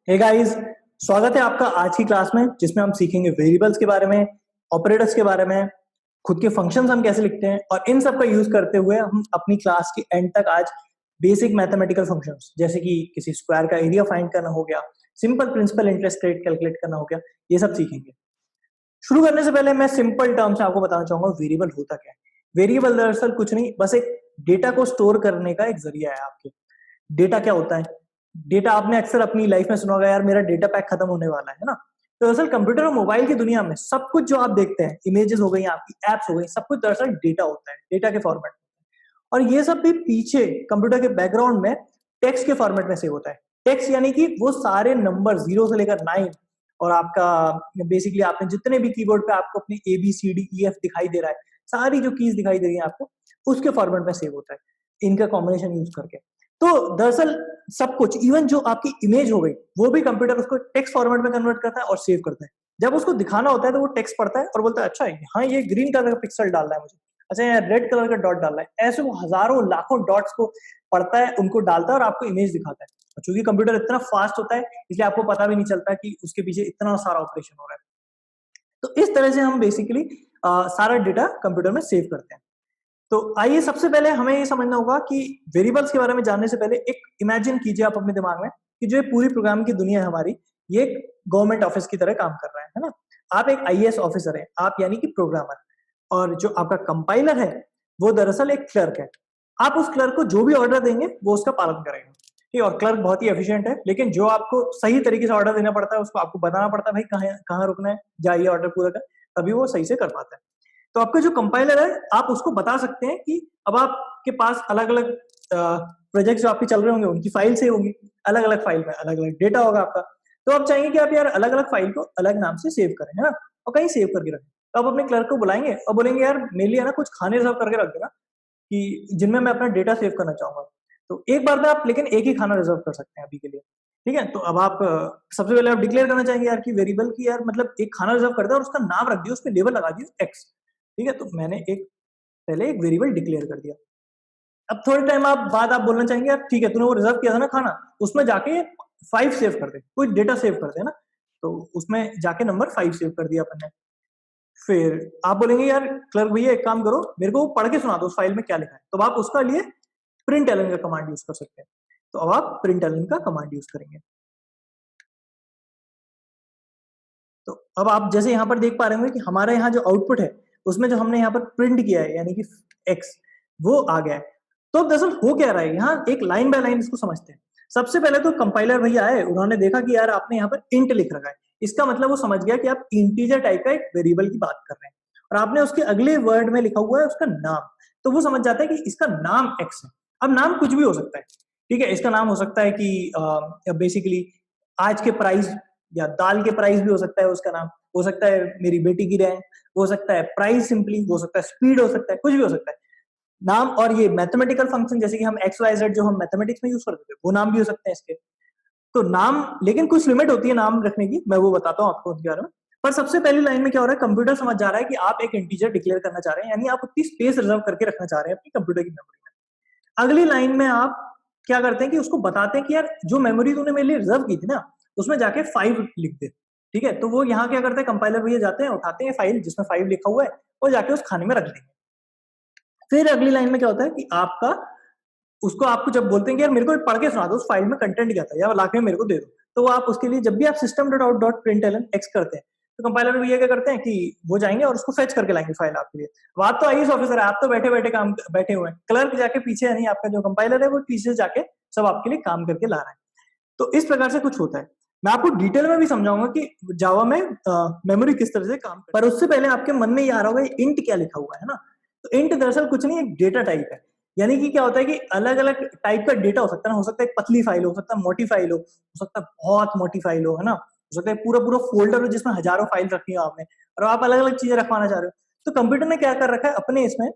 Hey guys, स्वागत है आपका आज की क्लास में जिसमें हम सीखेंगे वेरिएबल्स के बारे में, ऑपरेटर्स के बारे में, खुद के फंक्शंस हम कैसे लिखते हैं और इन सब का यूज करते हुए हम अपनी क्लास के एंड तक आज बेसिक मैथमेटिकल फंक्शंस जैसे कि किसी स्क्वायर का एरिया फाइंड करना हो गया, simple principal interest rate calculate करना हो गया, ये सब सीखेंगे। शुरू करने से पहले मैं सिंपल टर्म से आपको बताना चाहूंगा वेरिएबल होता क्या है। वेरिएबल दरअसल कुछ नहीं, बस एक डेटा को स्टोर करने का एक जरिया है आपके। डेटा क्या होता है? डेटा आपने अक्सर अपनी लाइफ में सुना होगा, यार मेरा डेटा पैक खत्म होने वाला है ना। तो दरअसल कंप्यूटर और मोबाइल की दुनिया में सब कुछ जो आप देखते हैं, इमेजेस हो गई, आपकी एप्स हो गई, सब कुछ दरअसल डेटा होता है, डेटा के फॉर्मेट में। और ये सब भी पीछे कंप्यूटर के बैकग्राउंड में टेक्स्ट के फॉर्मेट में सेव होता है। टेक्स्ट यानी कि वो सारे नंबर 0 से लेकर 9 और आपका बेसिकली आपने जितने भी कीबोर्ड पे आपको अपनी A B C D E F दिखाई दे रहा है, सारी जो कीज दिखाई दे रही है आपको, उसके फॉर्मेट में सेव होता है इनका कॉम्बिनेशन यूज करके। तो दरअसल सब कुछ, इवन जो आपकी इमेज हो गई, वो भी कंप्यूटर उसको टेक्स्ट फॉर्मेट में कन्वर्ट करता है और सेव करता है। जब उसको दिखाना होता है तो वो टेक्स्ट पढ़ता है और बोलता है अच्छा हाँ ये ग्रीन कलर का पिक्सल डालना है मुझे, अच्छा यार रेड कलर का डॉट डालना है। ऐसे वो हजारों लाखों डॉट्स को पढ़ता है, उनको डालता है और आपको इमेज दिखाता है। और चूंकि कंप्यूटर इतना फास्ट होता है इसलिए आपको पता भी नहीं चलता कि उसके पीछे इतना सारा ऑपरेशन हो रहा है। तो इस तरह से हम बेसिकली सारा डेटा कंप्यूटर में सेव करते हैं। तो आइए सबसे पहले हमें ये समझना होगा कि वेरिएबल्स के बारे में जानने से पहले एक इमेजिन कीजिए आप अपने दिमाग में कि जो ये पूरी प्रोग्राम की दुनिया है हमारी, ये एक गवर्नमेंट ऑफिस की तरह काम कर रहा है ना। आप एक आईएएस ऑफिसर हैं, आप यानी कि प्रोग्रामर, और जो आपका कंपाइलर है वो दरअसल एक क्लर्क है। आप उस क्लर्क को जो भी ऑर्डर देंगे वो उसका पालन करेगा, ठीक है। और क्लर्क बहुत ही एफिशिएंट है, लेकिन जो आपको सही तरीके से ऑर्डर देना पड़ता है उसको आपको बताना पड़ता है, भाई कहाँ कहाँ रुकना है, जाइए ऑर्डर पूरा कर, तभी वो सही से कर पाता है। तो आपका जो कंपाइलर है, आप उसको बता सकते हैं कि अब आपके पास अलग अलग प्रोजेक्ट जो आपके चल रहे होंगे उनकी फाइल से होंगी, अलग अलग फाइल में अलग अलग डेटा होगा आपका। तो आप चाहेंगे कि आप यार अलग अलग फाइल को अलग नाम से सेव करें, है ना, और कहीं सेव करके रखें। तो आप अपने क्लर्क को बुलाएंगे और बोलेंगे यार मेरे लिए ना कुछ खाने रिजर्व करके रख देना कि जिनमें मैं अपना डेटा सेव करना चाहूंगा। तो एक बार में आप लेकिन एक ही खाना रिजर्व कर सकते हैं अभी के लिए, ठीक है। तो अब आप सबसे पहले आप डिक्लेयर करना चाहेंगे यार कि वेरिएबल की यार मतलब एक खाना रिजर्व कर दिया और उसका नाम रख दिया, उसमें लेबल लगा दिया एक्स, ठीक है। तो मैंने पहले एक वेरिएबल डिक्लेयर कर दिया। अब थोड़े टाइम आप बाद आप बोलना चाहेंगे यार ठीक है तूने वो रिजर्व किया था ना खाना, उसमें जाके 5 सेव कर दे, कोई डेटा सेव कर दे ना। तो उसमें जाके नंबर 5 सेव कर दिया अपन ने। फिर आप बोलेंगे यार क्लर्क भैया एक काम करो, मेरे को पढ़ के सुना दो उस फाइल में क्या लिखा है। तो आप उसका लिए प्रिंट एलन का कमांड यूज कर सकते हैं। तो अब आप प्रिंट एलन का कमांड यूज करेंगे। तो अब आप जैसे यहाँ पर देख पा रहे होंगे कि हमारे यहाँ जो आउटपुट है उसमें जो हमने यहाँ पर प्रिंट किया है यानी कि एक्स, वो आ गया है। तो अब दरअसल हो क्या रहा है, यहाँ एक लाइन बाय लाइन इसको समझते हैं। सबसे पहले तो कंपाइलर भैया आए, उन्होंने देखा कि यार आपने यहाँ पर इंट लिख रखा है, इसका मतलब वो समझ गया कि आप इंटीजर टाइप का एक वेरिएबल की बात कर रहे हैं, और आपने उसके अगले वर्ड में लिखा हुआ है उसका नाम। तो वो समझ जाता है कि इसका नाम एक्स है। अब नाम कुछ भी हो सकता है, ठीक है। इसका नाम हो सकता है कि बेसिकली आज के प्राइस या दाल के प्राइस भी हो सकता है, उसका नाम हो सकता है मेरी बेटी की रैंक, हो सकता है प्राइस सिंपली, हो सकता है स्पीड, हो सकता है कुछ भी हो सकता है नाम। और ये मैथमेटिकल फंक्शन जैसे कि हम एक्स वाई जेड जो हम मैथमेटिक्स में यूज करते थे वो नाम भी हो सकते हैं इसके। तो नाम, लेकिन कुछ लिमिट होती है नाम रखने की, मैं वो बताता हूँ आपको उसके बारे में। पर सबसे पहली लाइन में क्या हो रहा है, कंप्यूटर समझ जा रहा है कि आप एक इंटीजर डिक्लेयर करना चाह रहे हैं, यानी आप उतनी स्पेस रिजर्व करके रखना चाह रहे हैं अपनी कंप्यूटर की मेमोरी में। अगली लाइन में आप क्या करते हैं कि उसको बताते हैं कि यार जो मेमोरी तूने मेरे लिए रिजर्व की थी ना उसमें जाके 5 लिख दे, ठीक है। तो वो यहाँ क्या करते हैं, कंपाइलर भैया जाते हैं, उठाते हैं फाइल जिसमें 5 लिखा हुआ है और जाके उस खाने में रख देंगे। फिर अगली लाइन में क्या होता है कि आपका उसको आपको जब बोलते हैं कि यार मेरे को पढ़ के सुना दो उस फाइल में कंटेंट क्या था या लाके मेरे को दे दो, तो वो आप उसके लिए जब भी आप system dot out dot println x करते हैं तो कंपाइलर भैया क्या करते हैं कि वो जाएंगे और उसको फेच करके लाएंगे फाइल आपके लिए। अब आप तो आईएएस ऑफिसर है, आप तो बैठे बैठे काम बैठे हुए हैं, क्लर्क जाके पीछे यानी आपका जो कंपाइलर है वो पीछे जाके सब आपके लिए काम करके ला रहा है। तो इस प्रकार से कुछ होता है। मैं आपको डिटेल में भी समझाऊंगा कि जावा में मेमोरी किस तरह से काम करती है, पर उससे पहले आपके मन में ये आ रहा होगा इंट क्या लिखा हुआ है ना। तो इंट दरअसल कुछ नहीं, एक डेटा टाइप है। यानी कि क्या होता है कि अलग अलग टाइप का डेटा हो सकता है ना, हो सकता है एक पतली फाइल हो सकता है मोटी फाइल हो सकता है बहुत मोटी फाइल हो, है ना, हो सकता है पूरा पूरा फोल्डर हो जिसमें हजारों फाइल रखी हो आपने और आप अलग अलग चीजें रखवाना चाह रहे हो। तो कंप्यूटर ने क्या कर रखा है अपने इसमें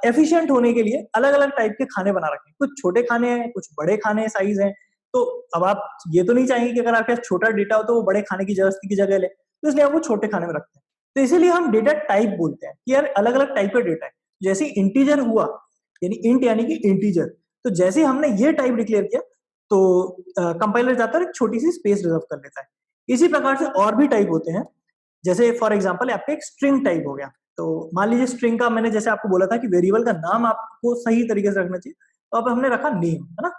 एफिशिएंट होने के लिए अलग अलग टाइप के खाने बना रखे हैं। कुछ छोटे खाने हैं, कुछ बड़े खाने साइज हैं। तो अब आप ये तो नहीं चाहेंगे कि अगर आपके पास छोटा डेटा हो तो वो बड़े खाने की जबरदस्ती की जगह ले, तो इसलिए आप वो छोटे खाने में रखते हैं। तो इसीलिए हम डेटा टाइप बोलते हैं कि यार अलग अलग टाइप का डेटा है। जैसे इंटीजर हुआ यानी इंट यानी कि इंटीजर, तो जैसे हमने ये टाइप डिक्लेयर किया तो कंपाइलर जाता है और एक छोटी सी स्पेस रिजर्व कर लेता है। इसी प्रकार से और भी टाइप होते हैं, जैसे फॉर एग्जांपल आपका एक स्ट्रिंग टाइप हो गया। तो मान लीजिए स्ट्रिंग का मैंने जैसे आपको बोला था कि वेरिएबल का नाम आपको सही तरीके से रखना चाहिए, तो अब हमने रखा नेम, है ना?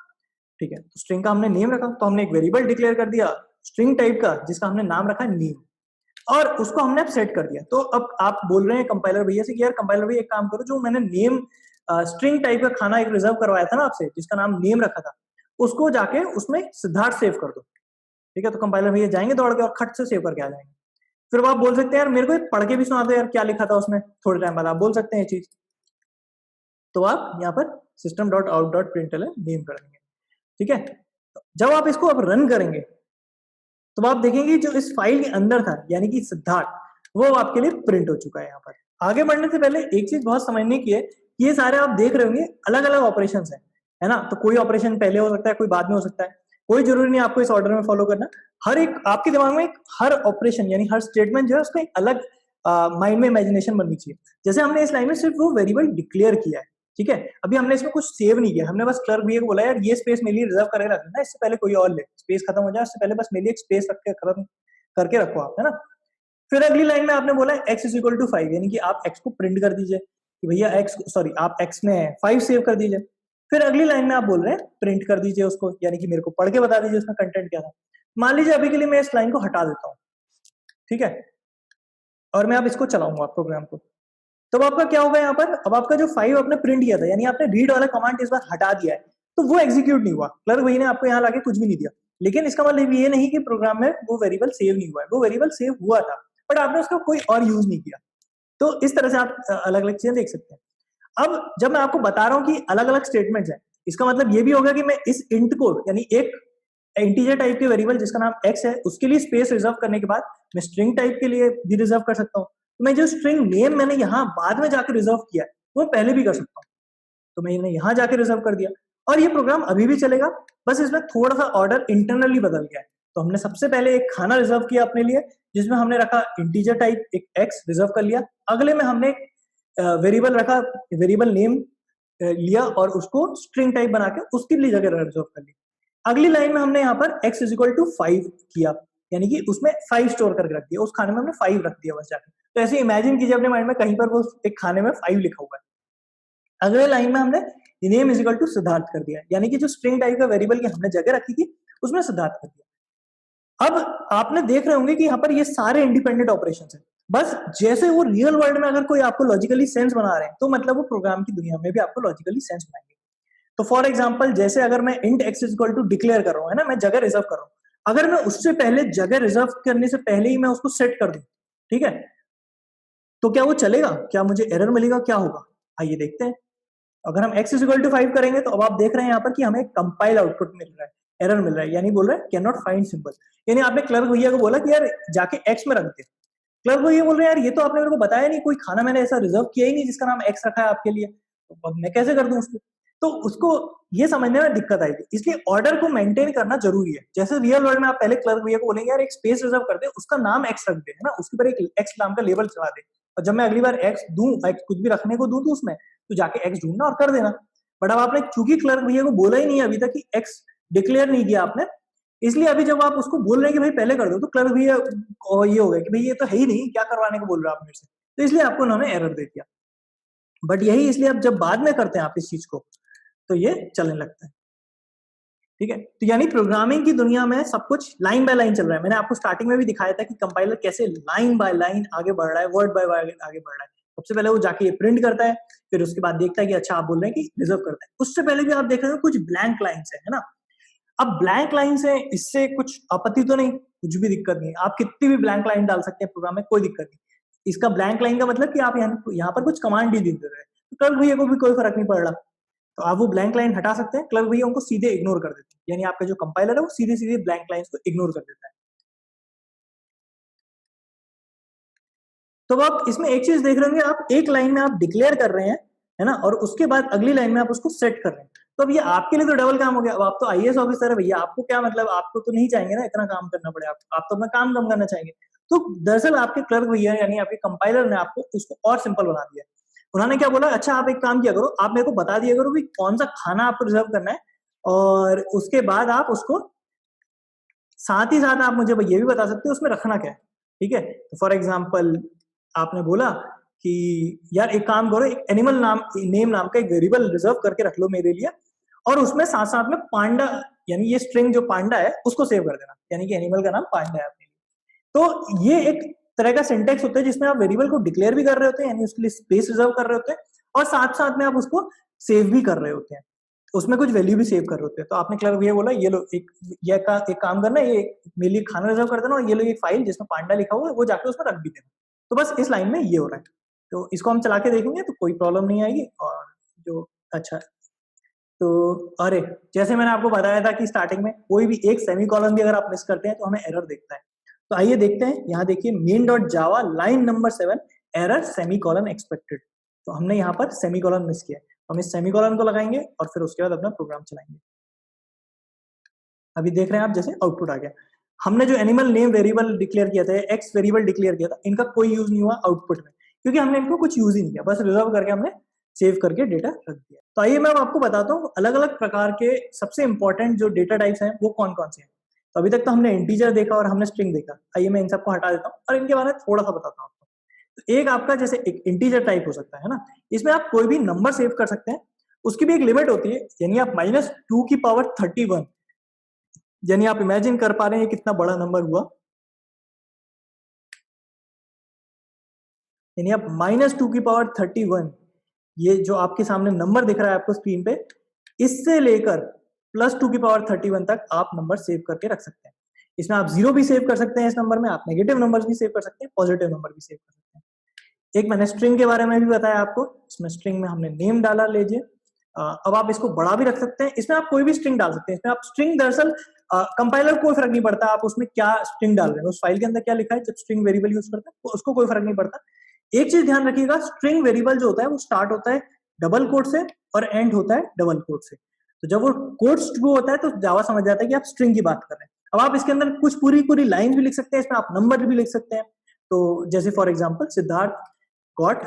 ठीक है, तो स्ट्रिंग का हमने नेम रखा, तो हमने एक वेरिएबल डिक्लेयर कर दिया स्ट्रिंग टाइप का जिसका हमने नाम रखा नेम, और उसको हमने अब सेट कर दिया। तो अब आप बोल रहे हैं कंपाइलर भैया से कि यार कंपाइलर भैया एक काम करो, जो मैंने नेम स्ट्रिंग टाइप का खाना एक रिजर्व करवाया था ना आपसे, जिसका नाम नेम रखा था, उसको जाके उसमें सिद्धार्थ सेव कर दो। ठीक है, तो कंपाइलर भैया जाएंगे दौड़ के और खट से सेव करके आ जाएंगे। फिर वो आप बोल सकते हैं यार मेरे को एक पढ़ के भी सुना दो यार क्या लिखा था उसमें, थोड़े टाइम बाद आप बोल सकते हैं ये चीज। तो आप यहाँ पर system.out.println नेम कर देंगे। ठीक है, जब आप इसको अब रन करेंगे तो आप देखेंगे जो इस फाइल के अंदर था यानी कि सिद्धार्थ, वो आपके लिए प्रिंट हो चुका है। यहाँ पर आगे बढ़ने से पहले एक चीज बहुत समझने की है कि ये सारे आप देख रहे होंगे अलग अलग ऑपरेशन है ना? तो कोई ऑपरेशन पहले हो सकता है, कोई बाद में हो सकता है, कोई जरूरी नहीं आपको इस ऑर्डर में फॉलो करना। हर एक आपके दिमाग में हर ऑपरेशन यानी हर स्टेटमेंट जो है उसका एक अलग माइंड में इमेजिनेशन बननी चाहिए। जैसे हमने इस लाइन में सिर्फ वो वेरिएबल डिक्लेयर किया है, ठीक है, अभी हमने इसमें कुछ सेव नहीं किया, हमने बस क्लर्क भैया को बोला यार ये स्पेस मेरे लिए रिजर्व करके रख देना, इससे पहले कोई और ले, स्पेस खत्म हो जाए उससे पहले बस मेरे लिए एक स्पेस रख के खत्म करके रखो आप, है ना? फिर अगली लाइन में आपने बोला x इज इक्वल टू 5 यानी कि आप x को प्रिंट कर दीजिए कि भैया x, सॉरी आप x में 5 सेव कर दीजिए। फिर अगली लाइन में आप बोल रहे हैं प्रिंट कर दीजिए उसको, यानी कि मेरे को पढ़ के बता दीजिए उसमें कंटेंट क्या था। मान लीजिए अभी के लिए मैं इस लाइन को हटा देता हूँ, ठीक है, और मैं अब इसको चलाऊंगा प्रोग्राम को, तब आपका क्या होगा यहाँ पर, अब आपका जो 5 आपने प्रिंट किया था यानी आपने रीड वाला कमांड इस बार हटा दिया है, तो वो एग्जीक्यूट नहीं हुआ, क्लर्क भैया ने आपको यहाँ लाके कुछ भी नहीं दिया। लेकिन इसका मतलब ये नहीं कि प्रोग्राम में वो वेरिएबल सेव नहीं हुआ है, वो वेरिएबल सेव हुआ था बट आपने उसका कोई और यूज नहीं किया। तो इस तरह से आप अलग अलग चीजें देख सकते हैं। अब जब मैं आपको बता रहा हूँ कि अलग अलग स्टेटमेंट्स हैं, इसका मतलब ये भी होगा कि मैं इस इंट को यानी एक इंटीजर टाइप के वेरिएबल जिसका नाम x है उसके लिए स्पेस रिजर्व करने के बाद मैं स्ट्रिंग टाइप के लिए भी रिजर्व कर सकता हूँ। तो मैं जो स्ट्रिंग नेम मैंने यहाँ बाद में जाकर रिजर्व किया है वो पहले भी कर सकता हूँ, तो मैंने यहाँ जाके रिजर्व कर दिया और ये प्रोग्राम अभी भी चलेगा, बस इसमें थोड़ा सा ऑर्डर इंटरनली बदल गया है। तो हमने सबसे पहले एक खाना रिजर्व किया अपने लिए जिसमें हमने रखा इंटीजर टाइप एक x रिजर्व कर लिया, अगले में हमने वेरिएबल रखा, वेरिएबल नेम लिया और उसको स्ट्रिंग टाइप बना के उसके लिए जगह रिजर्व कर ली। अगली लाइन में हमने यहाँ पर x इज इक्वल टू 5 किया यानी कि उसमें 5 स्टोर करके रख दिया, उस खाने में हमने 5 रख दिया बस जाके। तो ऐसे इमेजिन कीजिए अपने माइंड में कहीं पर वो एक खाने में 5 लिखा हुआ है। अगले लाइन में हमने name is equal to Siddharth कर दिया यानी कि जो स्ट्रिंग टाइप का वेरिएबल की हमने जगह रखी थी उसमें सिद्धार्थ कर दिया। अब आपने देख रहे होंगे कि यहाँ पर ये सारे इंडिपेंडेंट ऑपरेशन है, बस जैसे वो रियल वर्ल्ड में अगर कोई आपको लॉजिकली सेंस बना रहे हैं तो मतलब वो प्रोग्राम की दुनिया में भी आपको लॉजिकली सेंस बनाएंगे। तो फॉर एग्जाम्पल जैसे अगर मैं int x is equal to declare कर रहा हूँ, है ना, मैं जगह रिजर्व कर रहा हूँ, अगर मैं उससे पहले जगह रिजर्व करने से पहले ही मैं उसको सेट कर दूं, ठीक है, तो क्या वो चलेगा, क्या मुझे एरर मिलेगा, क्या होगा, आइए देखते हैं। अगर हम x इज इक्वल टू 5 करेंगे तो अब आप देख रहे हैं यहाँ पर कि हमें कंपाइल आउटपुट मिल रहा है, एरर मिल रहा है, यानी बोल रहा है कैन नॉट फाइंड सिंबल, यानी आपने क्लर्क भैया को बोला कि यार जाके x में रख दे, क्लर्क भैया बोल रहे हैं यार ये तो आपने मेरे को बताया नहीं, कोई खाना मैंने ऐसा रिजर्व किया ही नहीं जिसका नाम x रखा है आपके लिए, तो अब मैं कैसे कर दूं उसको, तो उसको ये समझने में दिक्कत आएगी। इसलिए ऑर्डर को मेंटेन करना जरूरी है। जैसे रियल वर्ल्ड में आप पहले क्लर्क भैया को बोलेंगे यार एक स्पेस रिजर्व कर दे, उसका नाम x रख दे, है ना, उसके ऊपर एक x नाम का लेबल चला दे, और जब मैं अगली बार x दूं, x कुछ भी रखने को दूं तो उसमें तो जाके x ढूंढना और कर देना। बट अब आपने चूंकि क्लर्क भैया को बोला ही नहीं अभी तक कि x डिक्लेयर नहीं किया आपने, इसलिए अभी जब आप उसको बोल रहे हैं कि भाई पहले कर दो तो क्लर्क भैया को ये हो गया कि भाई ये तो है ही नहीं, क्या करवाने को बोल रहे हो आप मेरे से, तो इसलिए आपको उन्होंने एरर दे दिया। बट यही इसलिए अब जब बाद में करते हैं आप इस चीज को तो ये चलने लगता है, ठीक है। तो यानी प्रोग्रामिंग की दुनिया में सब कुछ लाइन बाय लाइन चल रहा है। मैंने आपको स्टार्टिंग में भी दिखाया था कि कंपाइलर कैसे लाइन बाय लाइन आगे बढ़ रहा है, वर्ड बाय वर्ड आगे बढ़ रहा है। सबसे पहले वो जाके ये प्रिंट करता है, फिर उसके बाद देखता है कि अच्छा आप बोल रहे हैं कि रिजर्व करता है। उससे पहले भी आप देख रहे हो कुछ ब्लैंक लाइन्स है ना। अब ब्लैंक लाइन से इससे कुछ आपत्ति तो नहीं, कुछ भी दिक्कत नहीं, आप कितनी भी ब्लैंक लाइन डाल सकते हैं प्रोग्राम में, कोई दिक्कत नहीं। इसका ब्लैंक लाइन का मतलब कि आप यहाँ पर कुछ कमांड ही दे रहे हैं, तो क्लर्क भैया को भी कोई फर्क नहीं पड़ रहा, तो आप वो ब्लैंक लाइन हटा सकते हैं, क्लर्क भैया उनको सीधे इग्नोर कर देते हैं, यानी आपका जो कंपाइलर है वो सीधे सीधे ब्लैंक लाइंस को इग्नोर कर देता है। तो आप इसमें एक चीज देख रहे होंगे, आप एक लाइन में आप डिक्लेयर कर रहे हैं, है ना, और उसके बाद अगली लाइन में आप उसको सेट कर रहे हैं। तो अब ये आपके लिए तो डबल काम हो गया। अब आप तो आईएएस ऑफिसर है भैया, आपको क्या मतलब, आपको तो नहीं चाहेंगे ना इतना काम करना पड़े, आप तो अपना काम कम करना चाहेंगे। तो दरअसल आपके क्लर्क भैया यानी आपके कंपाइलर ने आपको उसको और सिंपल बना दिया। उन्होंने क्या बोला, अच्छा आप एक काम किया करो, आप मेरे को बता दिया करो कि कौन सा खाना आपको रिजर्व करना है, और उसके बाद आप उसको साथ ही साथ आप मुझे ये भी बता सकते हो उसमें रखना क्या है, ठीक है। तो फॉर एग्जाम्पल आपने बोला कि यार एक काम करो, एक एनिमल नाम नेम नाम का एक वेरिएबल रिजर्व करके रख लो मेरे लिए, और उसमें साथ साथ में पांडा यानी ये स्ट्रिंग जो पांडा है उसको सेव कर देना, यानी कि एनिमल का नाम पांडा है आपके लिए। तो ये एक तरह का सिंटेक्स होता है जिसमें आप वेरिएबल को डिक्लेयर भी कर रहे होते हैं, यानी उसके लिए स्पेस रिजर्व कर रहे होते हैं, और साथ साथ में आप उसको सेव भी कर रहे होते हैं, उसमें कुछ वैल्यू भी सेव कर रहे होते हैं। तो आपने क्लर्क भैया बोला ये लो एक काम करना, ये मेरे लिए खाना रिजर्व कर देना, और ये लो एक फाइल जिसमें पांडा लिखा हुआ है वो जाके उसमें रख भी देना। तो बस इस लाइन में ये हो रहा है। तो इसको हम चला के देखेंगे तो कोई प्रॉब्लम नहीं आएगी। और जो अच्छा, तो अरे जैसे मैंने आपको बताया था कि स्टार्टिंग में कोई भी एक सेमीकोलन भी अगर आप मिस करते हैं तो हमें एरर देखता है। तो आइए देखते हैं, यहाँ देखिए मेन डॉट जावा line number 7 error semicolon expected. तो हमने यहाँ पर सेमीकोलन मिस किया है, हम इस सेमीकोलन को लगाएंगे और फिर उसके बाद अपना प्रोग्राम चलाएंगे। अभी देख रहे हैं आप जैसे आउटपुट आ गया। हमने जो एनिमल नेम वेरिएबल डिक्लेयर किया था, एक्स वेरिएबल डिक्लेयर किया था, इनका कोई यूज नहीं हुआ आउटपुट में, क्योंकि हमने इनको कुछ यूज ही नहीं किया, बस रिजर्व करके हमने सेव करके डेटा रख दिया। तो आइए मैं आपको बताता हूँ अलग अलग प्रकार के सबसे इंपॉर्टेंट जो डेटा टाइप्स हैं वो कौन कौन से हैं। तो अभी तक तो हमने इंटीजर देखा और हमने स्ट्रिंग देखा, आइए मैं इन सबको हटा देता हूँ और इनके बारे में थोड़ा सा बताता हूँ आपको। तो एक आपका जैसे एक इंटीजर टाइप हो सकता है ना, इसमें आप कोई भी नंबर सेव कर सकते हैं, उसकी भी एक लिमिट होती है, यानी आप -2 की पावर 31, यानी आप इमेजिन कर पा रहे हैं कितना बड़ा नंबर हुआ, यानी आप -2 की पावर 31, ये जो आपके सामने नंबर दिख रहा है आपको स्क्रीन पे, इससे लेकर +2 की पावर 31 तक आप नंबर सेव करके रख सकते हैं। इसमें आप जीरो भी सेव कर सकते हैं, इस नंबर में आप नेगेटिव नंबर भी सेव कर सकते हैं, पॉजिटिव नंबर भी सेव कर सकते हैं। एक मैंने स्ट्रिंग के बारे में भी बताया आपको, इसमें स्ट्रिंग में हमने नेम डाला लीजिए। अब आप इसको बड़ा भी रख सकते हैं, इसमें आप कोई भी स्ट्रिंग डाल सकते हैं। इसमें आप स्ट्रिंग दरअसल कंपाइलर कोई फर्क नहीं पड़ता आप उसमें क्या स्ट्रिंग डाल रहे हैं, उस फाइल के अंदर क्या लिखा है, जब स्ट्रिंग वेरिएबल यूज करते हैं तो उसको कोई फर्क नहीं पड़ता। एक चीज ध्यान रखिएगा, स्ट्रिंग वेरिएबल जो होता है वो स्टार्ट होता है डबल कोट से और एंड होता है डबल कोट से। तो जब वो कोट्स ट्रू होता है तो जावा समझ जाता है कि आप स्ट्रिंग की बात कर रहे हैं। अब आप इसके अंदर कुछ पूरी पूरी लाइन भी लिख सकते हैं, इसमें आप नंबर भी लिख सकते हैं। तो जैसे for example Siddharth got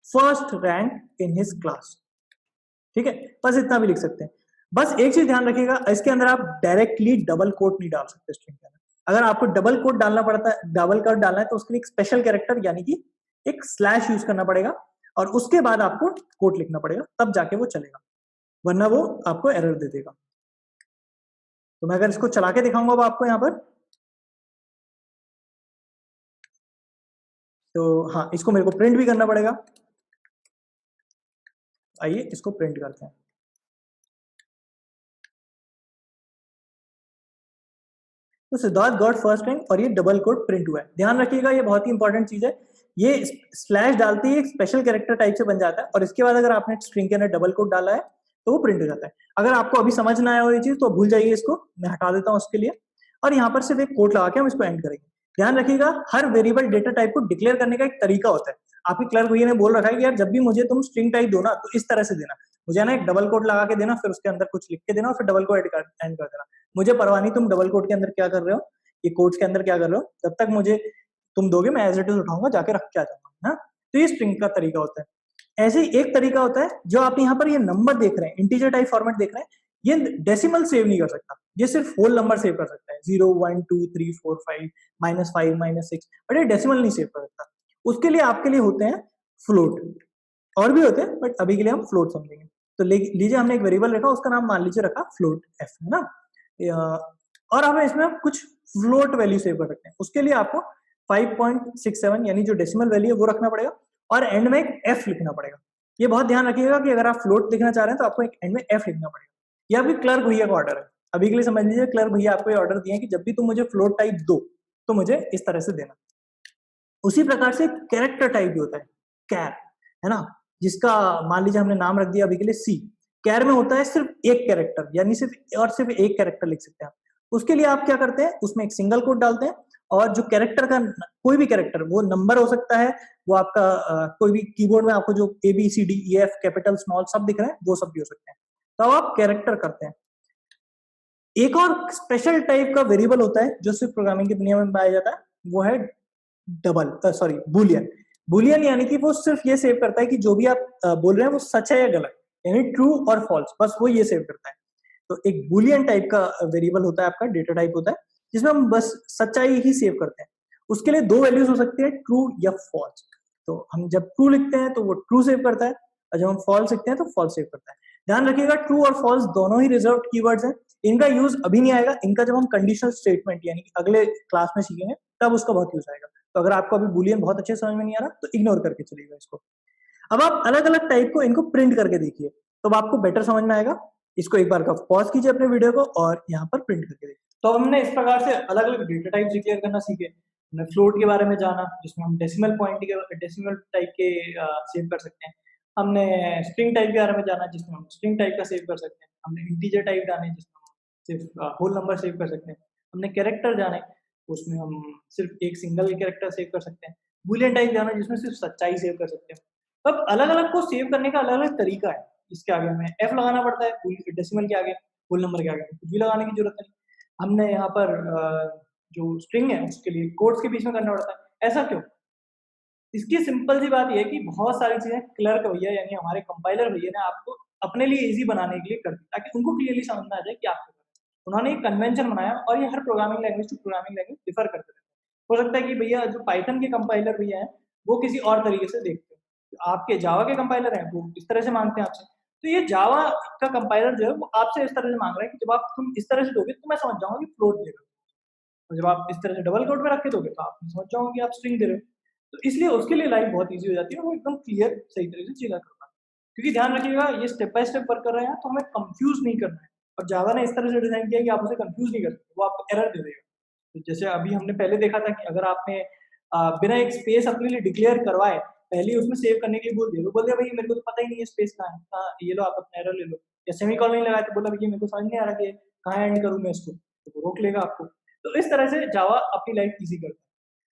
first rank in his class, ठीक है, बस इतना भी लिख सकते हैं। बस एक चीज ध्यान रखिएगा, इसके अंदर आप डायरेक्टली डबल कोट नहीं डाल सकते स्ट्रिंग के अंदर। अगर आपको डबल कोट डालना पड़ता है, डबल कोट डालना है तो उसके लिए एक स्पेशल कैरेक्टर यानी कि एक स्लैश यूज करना पड़ेगा, और उसके बाद आपको कोट लिखना पड़ेगा, तब जाके वो चलेगा, वरना वो आपको एरर दे देगा। तो मैं अगर इसको चला के दिखाऊंगा अब आपको यहाँ पर, तो हाँ इसको मेरे को प्रिंट भी करना पड़ेगा। आइए इसको प्रिंट करते हैं। तो सिद्धार्थ गॉट फर्स्ट रैंक और ये डबल कोट प्रिंट हुआ है। ध्यान रखिएगा ये बहुत ही इंपॉर्टेंट चीज है, ये स्लैश डालते ही एक स्पेशल कैरेक्टर टाइप से बन जाता है, और इसके बाद अगर आपने स्ट्रिंग के अंदर डबल कोट डाला है तो वो प्रिंट हो जाता है। अगर आपको अभी समझ ना आया हो ये चीज तो भूल जाइए, इसको मैं हटा देता हूँ उसके लिए, और यहाँ पर सिर्फ एक कोट लगा के हम इसको एंड करेंगे। ध्यान रखिएगा हर वेरिएबल डेटा टाइप को डिक्लेयर करने का एक तरीका होता है। आपके क्लर्क भैया ने बोल रखा है कि यार जब भी मुझे तुम स्ट्रिंग टाइप दो ना तो इस तरह से देना, मुझे ना एक डबल कोट लगा के देना, फिर उसके अंदर कुछ लिख के देना और फिर डबल कोट एंड कर देना। मुझे परवाह नहीं तुम डबल कोट के अंदर क्या कर रहे हो, ये कोट्स के अंदर क्या कर रहे हो, जब तक मुझे तुम दोगे मैं एज इट इज उठाऊंगा जाके रख के आ जाऊंगा। तो ये स्ट्रिंग का तरीका होता है। ऐसे ही एक तरीका होता है जो आप यहाँ पर ये नंबर देख रहे हैं, इंटीजर टाइप फॉर्मेट देख रहे हैं, ये डेसिमल सेव नहीं कर सकता, ये सिर्फ होल नंबर सेव कर सकता है, 0 1 2 3 4 5 -5 -6, बट ये डेसिमल नहीं सेव कर सकता। उसके लिए आपके लिए होते हैं फ्लोट, और भी होते हैं बट अभी के लिए हम फ्लोट समझेंगे। तो लीजिए हमने एक वेरिएबल रखा, उसका नाम मान लीजिए रखा फ्लोट एफ, है ना, और हमें इसमें कुछ फ्लोट वैल्यू सेव कर सकते हैं। उसके लिए आपको 5.67 यानी जो डेसिमल वैल्यू है वो रखना पड़ेगा, और एंड में एक एफ लिखना पड़ेगा। ये बहुत ध्यान रखिएगा कि अगर आप फ्लोट लिखना चाह रहे हैं तो आपको एक एंड में एफ लिखना पड़ेगा। ये आपके क्लर्क भैया का ऑर्डर है, अभी के लिए समझ लीजिए क्लर्क भैया आपको ये ऑर्डर दिए हैं कि जब भी तुम मुझे फ्लोट टाइप दो तो मुझे इस तरह से देना। उसी प्रकार से कैरेक्टर टाइप भी होता है, कैर, है ना, जिसका मान लीजिए हमने नाम रख दिया अभी के लिए सी। कैर में होता है सिर्फ एक कैरेक्टर, यानी सिर्फ एक कैरेक्टर लिख सकते हैं आप। उसके लिए आप क्या करते हैं, उसमें एक सिंगल कोट डालते हैं, और जो कैरेक्टर का कोई भी कैरेक्टर, वो नंबर हो सकता है, वो आपका कोई भी कीबोर्ड में आपको जो A B C D E F capital small सब दिख रहे हैं वो सब भी हो सकते हैं, तो आप कैरेक्टर करते हैं। एक और स्पेशल टाइप का वेरिएबल होता है जो सिर्फ प्रोग्रामिंग की दुनिया में पाया जाता है, वो है बुलियन। बुलियन यानी कि वो सिर्फ ये सेव करता है कि जो भी आप बोल रहे हैं वो सच है या गलत, यानी ट्रू और फॉल्स, बस वो ये सेव करता है। तो एक बूलियन टाइप का वेरिएबल होता है, आपका डेटा टाइप होता है, जिसमें हम बस सच्चाई ही सेव करते हैं। उसके लिए दो वैल्यूज हो सकती है, ट्रू या फॉल्स। तो हम जब ट्रू लिखते हैं तो वो ट्रू सेव करता है, और जब हम फॉल्स लिखते हैं तो फॉल्स सेव करता है। ध्यान रखिएगा, ट्रू और फॉल्स दोनों ही रिजर्व्ड कीवर्ड्स हैं। इनका यूज अभी नहीं आएगा, इनका जब हम कंडीशनल स्टेटमेंट यानी कि अगले क्लास में सीखेंगे तब उसका बहुत यूज आएगा। तो अगर आपको अभी बूलियन बहुत अच्छे समझ में नहीं आ रहा तो इग्नोर करके चलिएगा इसको। अब आप अलग अलग टाइप को इनको प्रिंट करके देखिए, तो आपको बेटर समझ में आएगा। इसको एक बार का पॉज कीजिए अपने वीडियो को और यहाँ पर प्रिंट करके देखिए। तो हमने इस प्रकार से अलग अलग डेटा टाइप डिक्लेयर करना सीखे। हमने फ्लोट के बारे में जाना, जिसमें हम डेसिमल पॉइंट के डेसिमल टाइप के सेव कर सकते हैं। हमने स्ट्रिंग टाइप के बारे में जाना, जिसमें हम स्ट्रिंग टाइप का सेव कर सकते हैं। हमने इंटीजर टाइप जाने, जिसमें हम सिर्फ होल नंबर सेव कर सकते हैं। हमने कैरेक्टर जाने, उसमें हम सिर्फ एक सिंगल कैरेक्टर सेव कर सकते हैं। बूलियन टाइप जाना, जिसमें सिर्फ सच्चाई सेव कर सकते हैं। अब अलग अलग को सेव करने का अलग अलग तरीका है। इसके आगे हमें एफ लगाना पड़ता है, डेसिमल के आगे, होल नंबर के आगे कुछ भी लगाने की जरूरत नहीं। हमने यहाँ पर जो स्ट्रिंग है उसके लिए कोट्स के बीच में करना पड़ता है। ऐसा क्यों? इसकी सिंपल सी बात ये है कि बहुत सारी चीजें क्लर्क भैया यानी हमारे कंपाइलर भैया ने आपको अपने लिए इजी बनाने के लिए कर दी, ताकि उनको क्लियरली समझ में आ जाए कि आप क्या कर रहे हैं। उन्होंने एक कन्वेंशन बनाया, और ये हर programming language to programming language differ करते रहते हैं। हो सकता है कि भैया जो पाइथन के कंपाइलर भैया हैं वो किसी और तरीके से देखते हैं, तो आपके जावा के कंपाइलर हैं वो इस तरह से मांगते हैं आपसे। तो ये जावा का कंपाइलर जो है वो आपसे इस तरह से मांग रहा है कि जब आप तुम इस तरह से दोगे तो मैं समझ जाऊंगा कि फ्लोट दे रहे हो, और जब आप इस तरह से डबल कोट में रख के दोगे तो आप समझ जाओगे कि आप स्ट्रिंग दे रहे हो। तो इसलिए उसके लिए लाइफ बहुत ईजी हो जाती है, वो एकदम क्लियर सही तरीके से चीज़ें कर पाता है। क्योंकि ध्यान रखिएगा, ये स्टेप बाय स्टेप वर्क कर रहे हैं तो हमें कंफ्यूज नहीं करना है। और जावा ने इस तरह से डिजाइन किया है कि आप उसे कंफ्यूज नहीं कर सकते, वो आपको एरर दे देगा। तो जैसे अभी हमने पहले देखा था कि अगर आपने बिना एक स्पेस अपने लिए डिक्लेयर करवाए पहले ही उसमें सेव करने के लिए बोल दिया, तो बोल दिया भाई मेरे को तो पता ही नहीं है स्पेस कहाँ है, ये लो आप अपना एरर ले लो। या सेमीकोलन नहीं लगाया तो बोला भैया मेरे को समझ नहीं आ रहा कि कहाँ एंड करूँ मैं इसको, तो वो रोक लेगा आपको। तो इस तरह से जावा अपनी लाइफ इजी करता है।